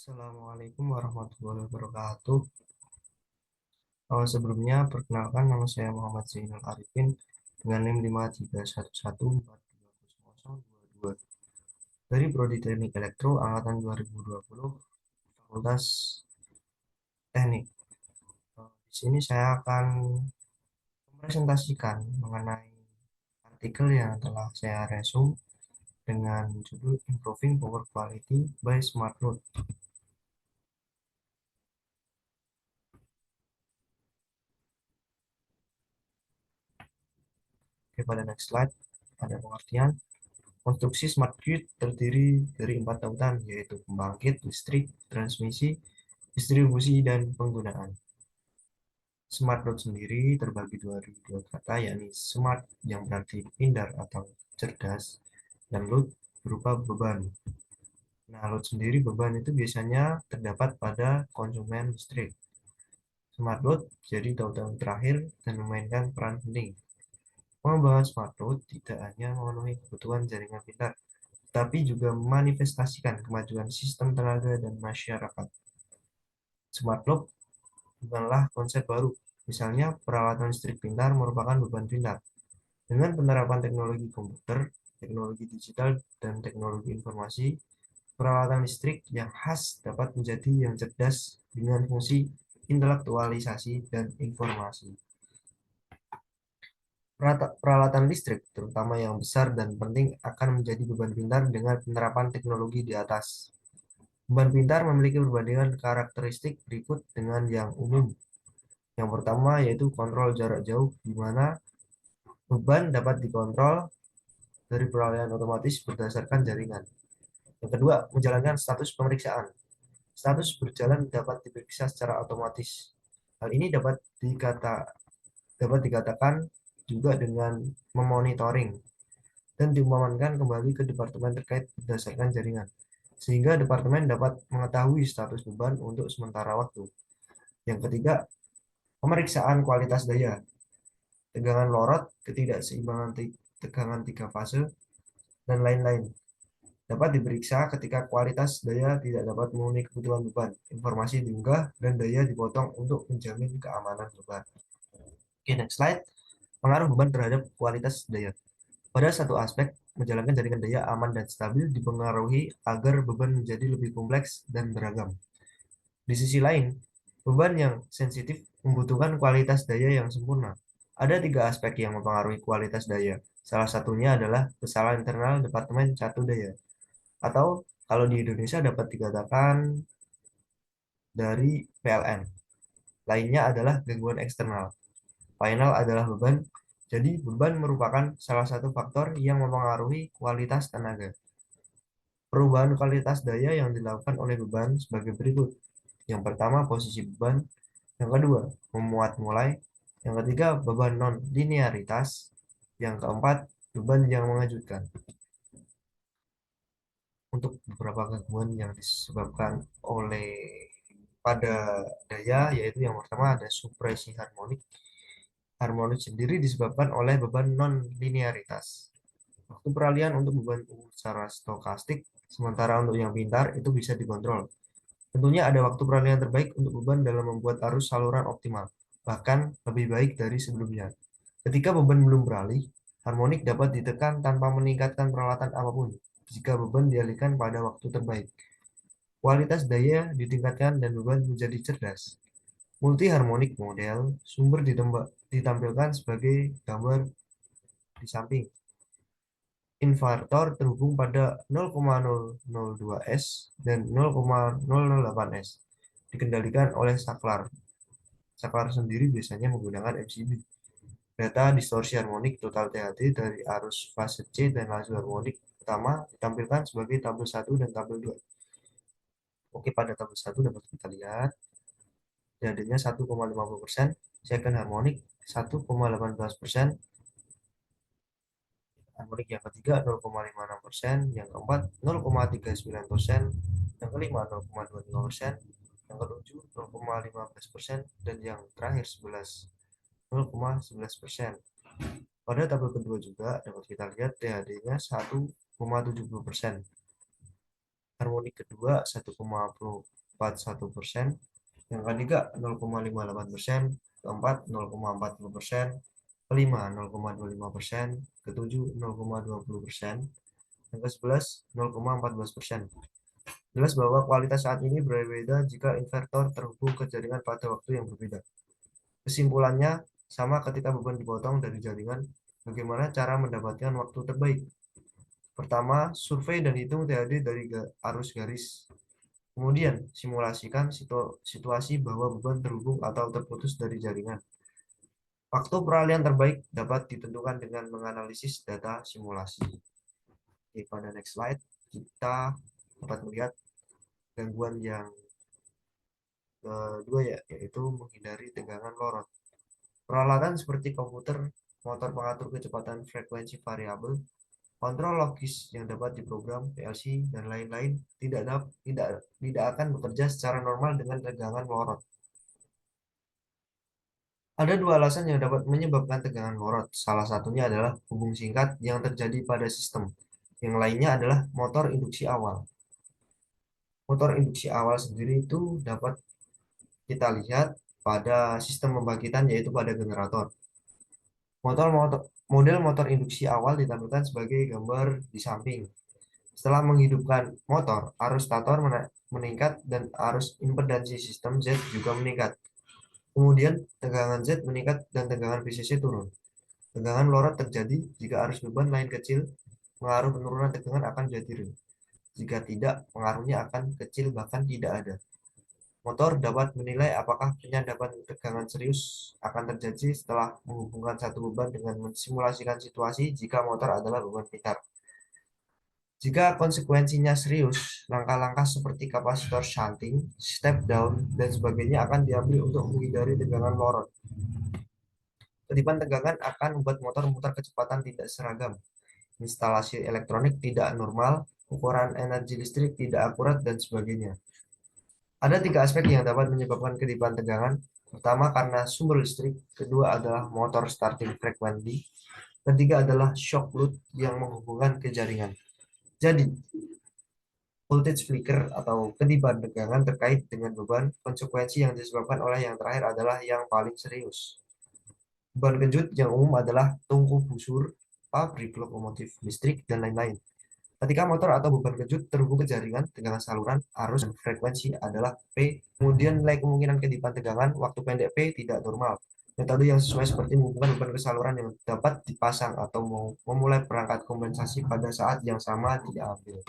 Assalamualaikum warahmatullahi wabarakatuh. Sebelumnya, perkenalkan nama saya Muhammad Zainal Arifin dengan NIM 53114200022 dari Prodi Teknik Elektro Angkatan 2020 Fakultas Teknik. Di sini saya akan mempresentasikan mengenai artikel yang telah saya resume dengan judul Improving Power Quality by Smart Load. Oke, pada next slide ada pengertian. Konstruksi smart grid terdiri dari 4 tautan, yaitu pembangkit, listrik, transmisi, distribusi, dan penggunaan. Smart load sendiri terbagi dua kata, yakni smart yang berarti pintar atau cerdas, dan load berupa beban. Nah, load sendiri beban itu biasanya terdapat pada konsumen listrik. Smart load jadi tautan terakhir dan memainkan peran penting. Pengembangan smart load tidak hanya memenuhi kebutuhan jaringan pintar, tapi juga memanifestasikan kemajuan sistem tenaga dan masyarakat. Smart load bukanlah konsep baru. Misalnya, peralatan listrik pintar merupakan beban pintar. Dengan penerapan teknologi komputer, teknologi digital, dan teknologi informasi, peralatan listrik yang khas dapat menjadi yang cerdas dengan fungsi intelektualisasi dan informasi. Peralatan listrik, terutama yang besar dan penting, akan menjadi beban pintar dengan penerapan teknologi di atas. Beban pintar memiliki perbandingan karakteristik berikut dengan yang umum. Yang pertama yaitu kontrol jarak jauh, di mana beban dapat dikontrol dari peralihan otomatis berdasarkan jaringan. Yang kedua, menjalankan status pemeriksaan. Status berjalan dapat diperiksa secara otomatis. Hal ini dapat dikatakan juga dengan memonitoring dan diumpamakan kembali ke departemen terkait berdasarkan jaringan, sehingga departemen dapat mengetahui status beban untuk sementara waktu. Yang ketiga, pemeriksaan kualitas daya, tegangan lorot, ketidakseimbangan tegangan tiga fase, dan lain-lain. Dapat diperiksa ketika kualitas daya tidak dapat memenuhi kebutuhan beban. Informasi diunggah dan daya dipotong untuk menjamin keamanan beban. Oke, next slide. Pengaruh beban terhadap kualitas daya. Pada satu aspek, menjalankan jaringan daya aman dan stabil dipengaruhi agar beban menjadi lebih kompleks dan beragam. Di sisi lain, beban yang sensitif membutuhkan kualitas daya yang sempurna. Ada tiga aspek yang mempengaruhi kualitas daya. Salah satunya adalah kesalahan internal Departemen Catu Daya. Atau kalau di Indonesia dapat dikatakan dari PLN. Lainnya adalah gangguan eksternal. Final adalah beban. Jadi beban merupakan salah satu faktor yang mempengaruhi kualitas tenaga. Perubahan kualitas daya yang dilakukan oleh beban sebagai berikut. Yang pertama, posisi beban. Yang kedua, memuat mulai. Yang ketiga, beban non-linearitas. Yang keempat, beban yang mengejutkan. Untuk beberapa gangguan yang disebabkan oleh pada daya, yaitu yang pertama ada supresi harmonik. Harmonik sendiri disebabkan oleh beban non-linearitas. Waktu peralihan untuk beban secara stokastik, sementara untuk yang pintar itu bisa dikontrol. Tentunya ada waktu peralihan terbaik untuk beban dalam membuat arus saluran optimal, bahkan lebih baik dari sebelumnya. Ketika beban belum beralih, harmonik dapat ditekan tanpa meningkatkan peralatan apapun. Jika beban dialihkan pada waktu terbaik, kualitas daya ditingkatkan dan beban menjadi cerdas. Multi harmonik model sumber ditampilkan sebagai gambar di samping. Invertor terhubung pada 0,002 S dan 0,008 S. Dikendalikan oleh saklar. Saklar sendiri biasanya menggunakan MCB. Data distorsi harmonik total THT dari arus fase C dan laju harmonik utama ditampilkan sebagai tabel 1 dan tabel 2. Oke, pada tabel 1 dapat kita lihat THT-nya 1,50%, second harmonik 1,18%, harmonik yang ketiga 0,56%, yang keempat 0,39%, yang kelima 0,25%, yang ketujuh 0,15%, dan yang terakhir 0,11%. Pada tabel kedua juga dapat kita lihat THD-nya 1,70%. harmonik kedua 1,41%, yang ketiga 0,58%, keempat 0,40%, kelima 0,25%, ketujuh 0,20%, yang ke-11 0,14%. Jelas bahwa kualitas saat ini berbeda jika inverter terhubung ke jaringan pada waktu yang berbeda. Kesimpulannya, sama ketika beban dipotong dari jaringan, bagaimana cara mendapatkan waktu terbaik? Pertama, survei dan hitung THD dari arus garis. Kemudian, simulasikan situasi bahwa beban terhubung atau terputus dari jaringan. Waktu peralihan terbaik dapat ditentukan dengan menganalisis data simulasi. Oke, pada next slide, kita dapat melihat gangguan yang kedua yaitu menghindari tegangan lorot. Peralatan seperti komputer, motor pengatur kecepatan frekuensi variabel, kontrol logis yang dapat diprogram, PLC, dan lain-lain tidak akan bekerja secara normal dengan tegangan lorot. Ada dua alasan yang dapat menyebabkan tegangan lorot. Salah satunya adalah hubung singkat yang terjadi pada sistem. Yang lainnya adalah motor induksi awal. Motor induksi awal sendiri itu dapat kita lihat pada sistem pembangkitan yaitu pada generator. Model motor induksi awal ditampilkan sebagai gambar di samping. Setelah menghidupkan motor, arus stator meningkat dan arus impedansi sistem Z juga meningkat. Kemudian tegangan Z meningkat dan tegangan VCC turun. Tegangan lorot terjadi jika arus beban lain kecil, pengaruh penurunan tegangan akan jadi rendah. Jika tidak, pengaruhnya akan kecil bahkan tidak ada. Motor dapat menilai apakah penyadapan tegangan serius akan terjadi setelah menghubungkan satu beban dengan mensimulasikan situasi jika motor adalah beban pintar. Jika konsekuensinya serius, langkah-langkah seperti kapasitor shunting, step down, dan sebagainya akan diambil untuk menghindari tegangan lorot. Ketipan tegangan akan membuat motor memutar kecepatan tidak seragam, instalasi elektronik tidak normal, ukuran energi listrik tidak akurat, dan sebagainya. Ada tiga aspek yang dapat menyebabkan ketipan tegangan. Pertama, karena sumber listrik. Kedua adalah motor starting frequency. Ketiga adalah shock load yang menghubungkan ke jaringan. Jadi, voltage flicker atau ketipan tegangan terkait dengan beban, konsekuensi yang disebabkan oleh yang terakhir adalah yang paling serius. Beban kejut yang umum adalah tungku busur, pabrik lokomotif listrik, dan lain-lain. Ketika motor atau beban kejut terhubung ke jaringan, tegangan saluran, arus, dan frekuensi adalah P. Kemudian nilai kemungkinan ketipan tegangan waktu pendek P tidak normal. Metode yang sesuai seperti menghubungkan beban ke saluran yang dapat dipasang atau memulai perangkat kompensasi pada saat yang sama diambil.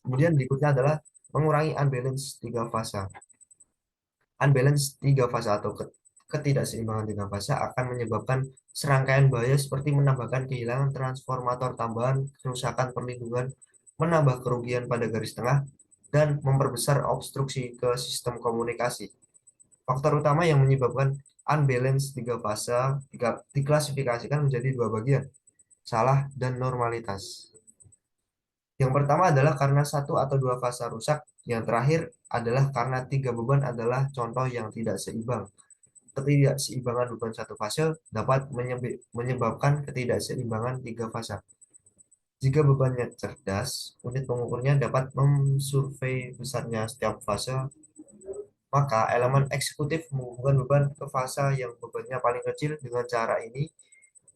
Kemudian berikutnya adalah mengurangi unbalance tiga fase. Unbalance tiga fase atau ketidakseimbangan tiga fase akan menyebabkan serangkaian bahaya seperti menambahkan kehilangan transformator tambahan, kerusakan perlindungan, menambah kerugian pada garis tengah, dan memperbesar obstruksi ke sistem komunikasi. Faktor utama yang menyebabkan unbalance tiga fase diklasifikasikan menjadi dua bagian, salah dan normalitas. Yang pertama adalah karena satu atau dua fase rusak, yang terakhir adalah karena tiga beban adalah contoh yang tidak seimbang. Ketidakseimbangan beban satu fase dapat menyebabkan ketidakseimbangan tiga fase. Jika bebannya cerdas, unit pengukurnya dapat memsurvei besarnya setiap fase, maka elemen eksekutif menghubungkan beban ke fase yang bebannya paling kecil. Dengan cara ini,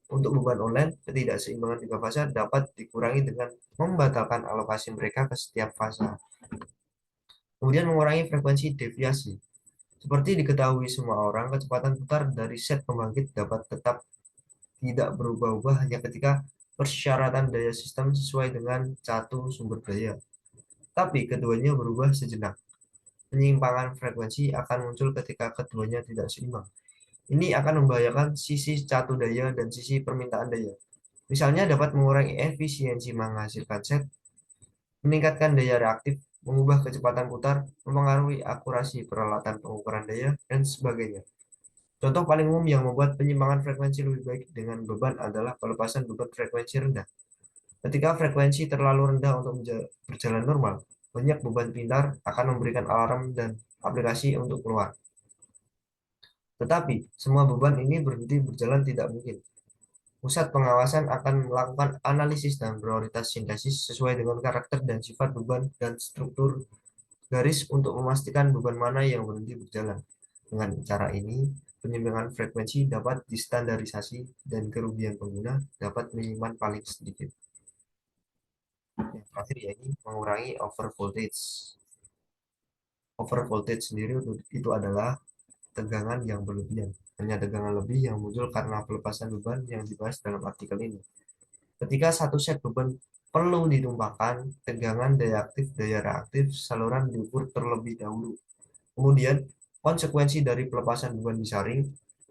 untuk beban online, ketidakseimbangan tiga fase dapat dikurangi dengan membatalkan alokasi mereka ke setiap fase. Kemudian mengurangi frekuensi deviasi. Seperti diketahui semua orang, kecepatan putar dari set pembangkit dapat tetap tidak berubah-ubah hanya ketika persyaratan daya sistem sesuai dengan catu sumber daya. Tapi keduanya berubah sejenak. Penyimpangan frekuensi akan muncul ketika keduanya tidak seimbang. Ini akan membahayakan sisi catu daya dan sisi permintaan daya. Misalnya dapat mengurangi efisiensi menghasilkan set, meningkatkan daya reaktif, mengubah kecepatan putar, mempengaruhi akurasi peralatan pengukuran daya, dan sebagainya. Contoh paling umum yang membuat penyimpangan frekuensi lebih baik dengan beban adalah pelepasan beban frekuensi rendah. Ketika frekuensi terlalu rendah untuk berjalan normal, banyak beban pintar akan memberikan alarm dan aplikasi untuk keluar. Tetapi, semua beban ini berhenti berjalan tidak mungkin. Pusat pengawasan akan melakukan analisis dan prioritas sintesis sesuai dengan karakter dan sifat beban dan struktur garis untuk memastikan beban mana yang berhenti berjalan. Dengan cara ini, penyimpangan frekuensi dapat distandarisasi dan kerugian pengguna dapat minimal paling sedikit. Yang terakhir yaitu mengurangi over voltage. Over voltage sendiri itu adalah tegangan yang berlebihan. Hanya tegangan lebih yang muncul karena pelepasan beban yang dibahas dalam artikel ini. Ketika satu set beban perlu ditumpahkan, tegangan daya aktif daya reaktif saluran diukur terlebih dahulu. Kemudian, konsekuensi dari pelepasan beban disaring,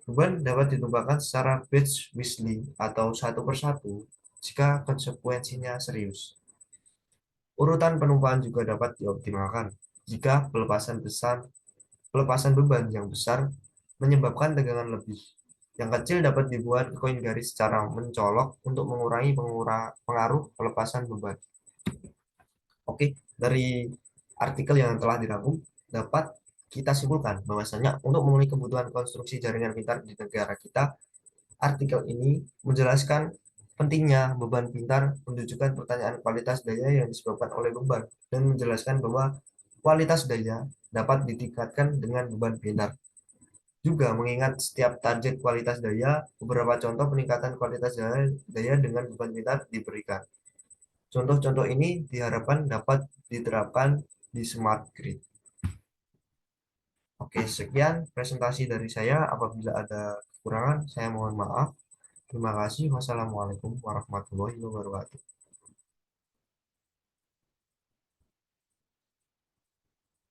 beban dapat ditumpahkan secara batch Weasley atau satu persatu jika konsekuensinya serius. Urutan penumpang juga dapat dioptimalkan jika pelepasan beban yang besar menyebabkan tegangan lebih. Yang kecil dapat dibuat koin garis secara mencolok untuk mengurangi pengaruh pelepasan beban. Oke, dari artikel yang telah dirangkum dapat kita simpulkan bahwasanya untuk memenuhi kebutuhan konstruksi jaringan pintar di negara kita, artikel ini menjelaskan pentingnya beban pintar menunjukkan pertanyaan kualitas daya yang disebabkan oleh beban dan menjelaskan bahwa kualitas daya dapat ditingkatkan dengan beban pintar. Juga mengingat setiap target kualitas daya, beberapa contoh peningkatan kualitas daya dengan beban pintar diberikan. Contoh-contoh ini diharapkan dapat diterapkan di smart grid. Oke, sekian presentasi dari saya. Apabila ada kekurangan, saya mohon maaf. Terima kasih. Wassalamualaikum warahmatullahi wabarakatuh.